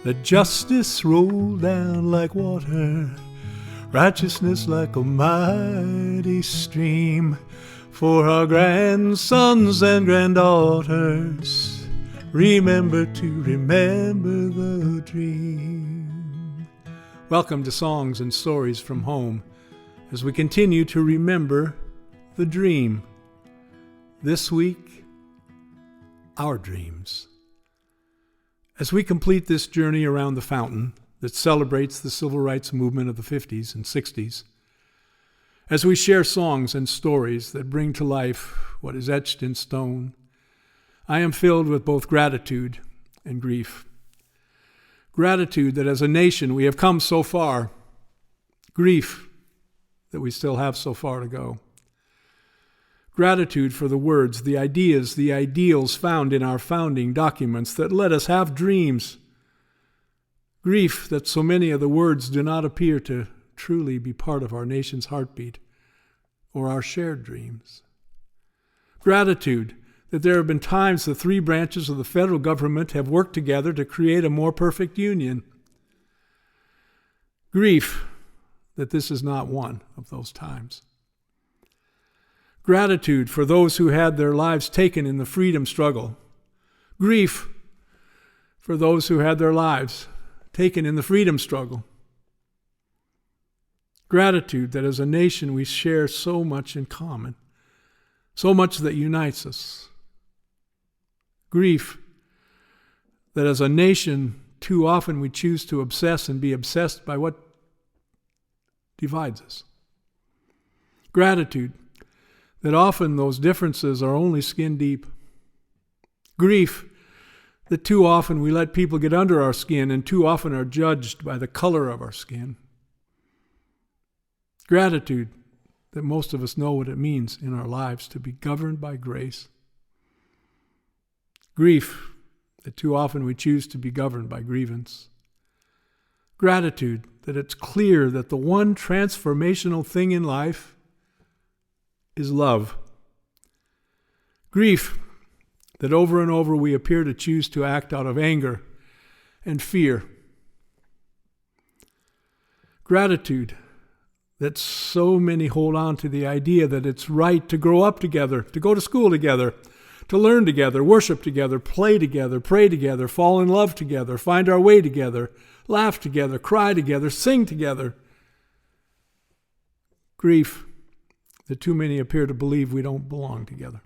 Let justice roll down like water, righteousness like a mighty stream. For our grandsons and granddaughters, remember to remember the dream. Welcome to Songs and Stories from Home, as we continue to remember the dream. This week, our dreams. As we complete this journey around the fountain that celebrates the civil rights movement of the 50s and 60s, as we share songs and stories that bring to life what is etched in stone, I am filled with both gratitude and grief. Gratitude that as a nation we have come so far. Grief that we still have so far to go. Gratitude for the words, the ideas, the ideals found in our founding documents that let us have dreams. Grief that so many of the words do not appear to truly be part of our nation's heartbeat or our shared dreams. Gratitude that there have been times the three branches of the federal government have worked together to create a more perfect union. Grief that this is not one of those times. Gratitude for those who had their lives taken in the freedom struggle. Grief for those who had their lives taken in the freedom struggle. Gratitude that as a nation we share so much in common, so much that unites us. Grief that as a nation too often we choose to obsess and be obsessed by what divides us. Gratitude that often those differences are only skin deep. Grief that too often we let people get under our skin and too often are judged by the color of our skin. Gratitude that most of us know what it means in our lives to be governed by grace. Grief that too often we choose to be governed by grievance. Gratitude that it's clear that the one transformational thing in life is love. Grief that over and over we appear to choose to act out of anger and fear. Gratitude that so many hold on to the idea that it's right to grow up together, to go to school together, to learn together, worship together, play together, pray together, fall in love together, find our way together, laugh together, cry together, sing together. Grief that too many appear to believe we don't belong together.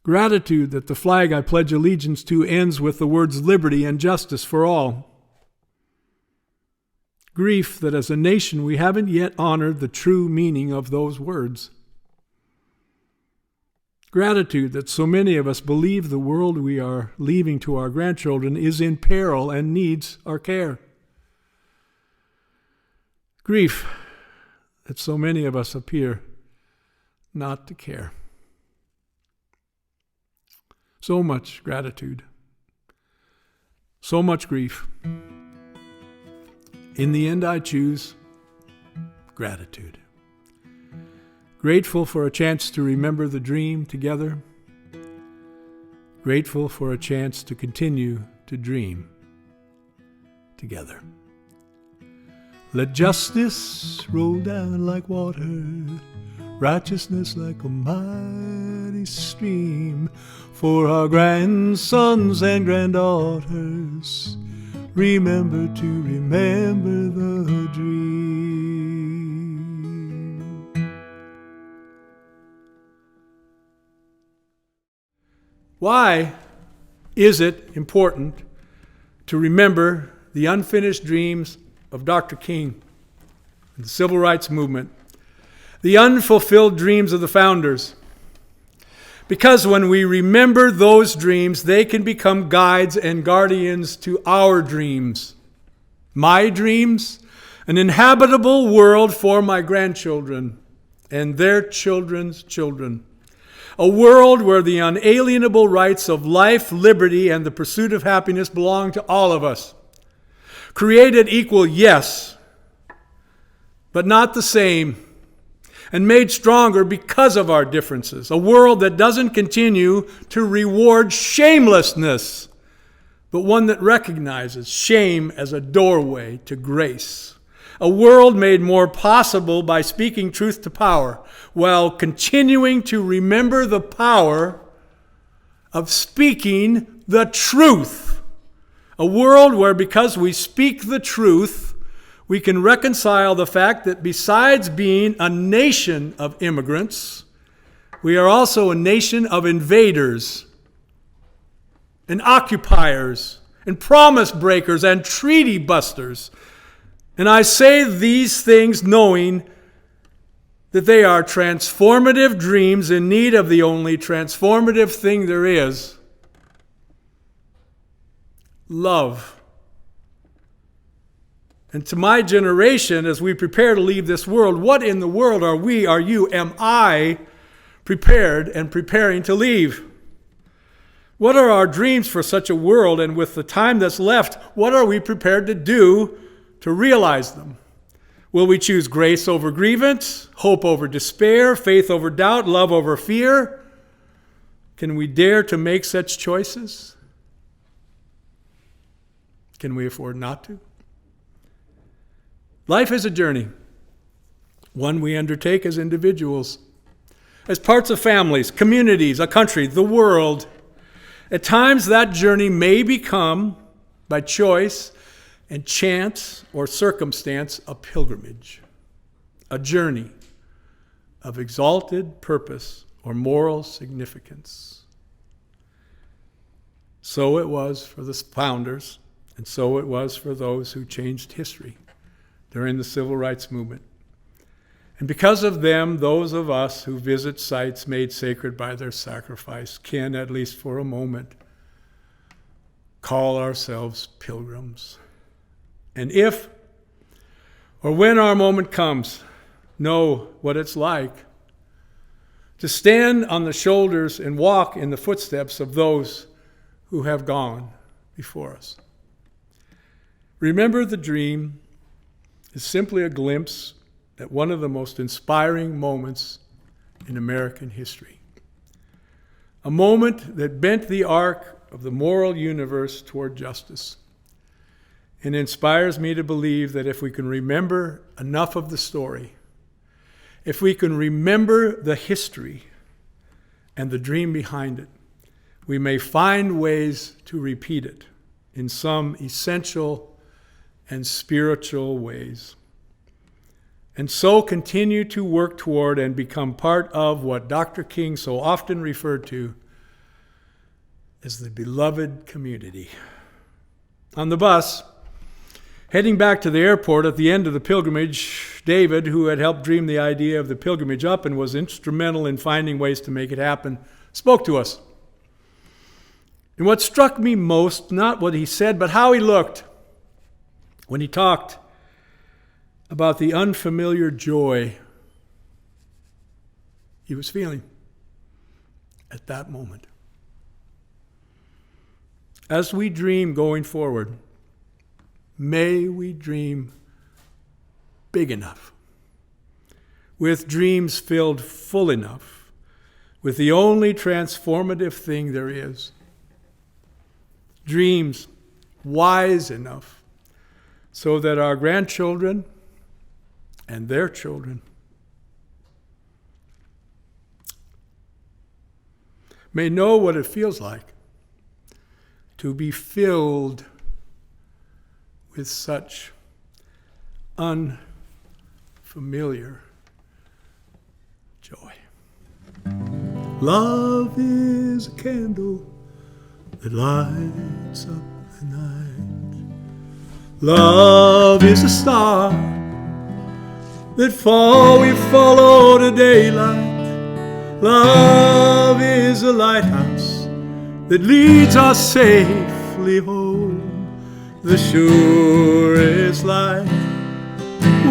Gratitude that the flag I pledge allegiance to ends with the words liberty and justice for all. Grief that as a nation we haven't yet honored the true meaning of those words. Gratitude that so many of us believe the world we are leaving to our grandchildren is in peril and needs our care. Grief that so many of us appear not to care. So much gratitude. So much grief. In the end, I choose gratitude. Grateful for a chance to remember the dream together. Grateful for a chance to continue to dream together. Let justice roll down like water, righteousness like a mighty stream. For our grandsons and granddaughters, remember to remember the dream. Why is it important to remember the unfinished dreams of Dr. King and the civil rights movement, the unfulfilled dreams of the founders? Because when we remember those dreams, they can become guides and guardians to our dreams. My dreams, an inhabitable world for my grandchildren and their children's children. A world where the unalienable rights of life, liberty, and the pursuit of happiness belong to all of us. Created equal, yes, but not the same. And made stronger because of our differences. A world that doesn't continue to reward shamelessness, but one that recognizes shame as a doorway to grace. A world made more possible by speaking truth to power, while continuing to remember the power of speaking the truth. A world where, because we speak the truth, we can reconcile the fact that besides being a nation of immigrants, we are also a nation of invaders and occupiers and promise breakers and treaty busters. And I say these things knowing that they are transformative dreams in need of the only transformative thing there is: love. And to my generation, as we prepare to leave this world, what in the world are we, are you, am I prepared and preparing to leave? What are our dreams for such a world? And with the time that's left, what are we prepared to do to realize them? Will we choose grace over grievance, hope over despair, faith over doubt, love over fear? Can we dare to make such choices? Can we afford not to? Life is a journey, one we undertake as individuals, as parts of families, communities, a country, the world. At times that journey may become, by choice and chance or circumstance, a pilgrimage, a journey of exalted purpose or moral significance. So it was for the founders, and so it was for those who changed history during the Civil Rights Movement. And because of them, those of us who visit sites made sacred by their sacrifice can, at least for a moment, call ourselves pilgrims. And if or when our moment comes, know what it's like to stand on the shoulders and walk in the footsteps of those who have gone before us. Remember, the dream is simply a glimpse at one of the most inspiring moments in American history. A moment that bent the arc of the moral universe toward justice, and inspires me to believe that if we can remember enough of the story, if we can remember the history and the dream behind it, we may find ways to repeat it in some essential and spiritual ways, and so continue to work toward and become part of what Dr. King so often referred to as the beloved community. On the bus, heading back to the airport at the end of the pilgrimage, David, who had helped dream the idea of the pilgrimage up and was instrumental in finding ways to make it happen, spoke to us. And what struck me most, not what he said, but how he looked when he talked about the unfamiliar joy he was feeling at that moment. As we dream going forward, may we dream big enough, with dreams filled full enough, with the only transformative thing there is. Dreams wise enough so that our grandchildren and their children may know what it feels like to be filled with such unfamiliar joy. Love is a candle that lights up the night. Love is a star that we follow to daylight. Love is a lighthouse that leads us safely home. The surest light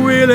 will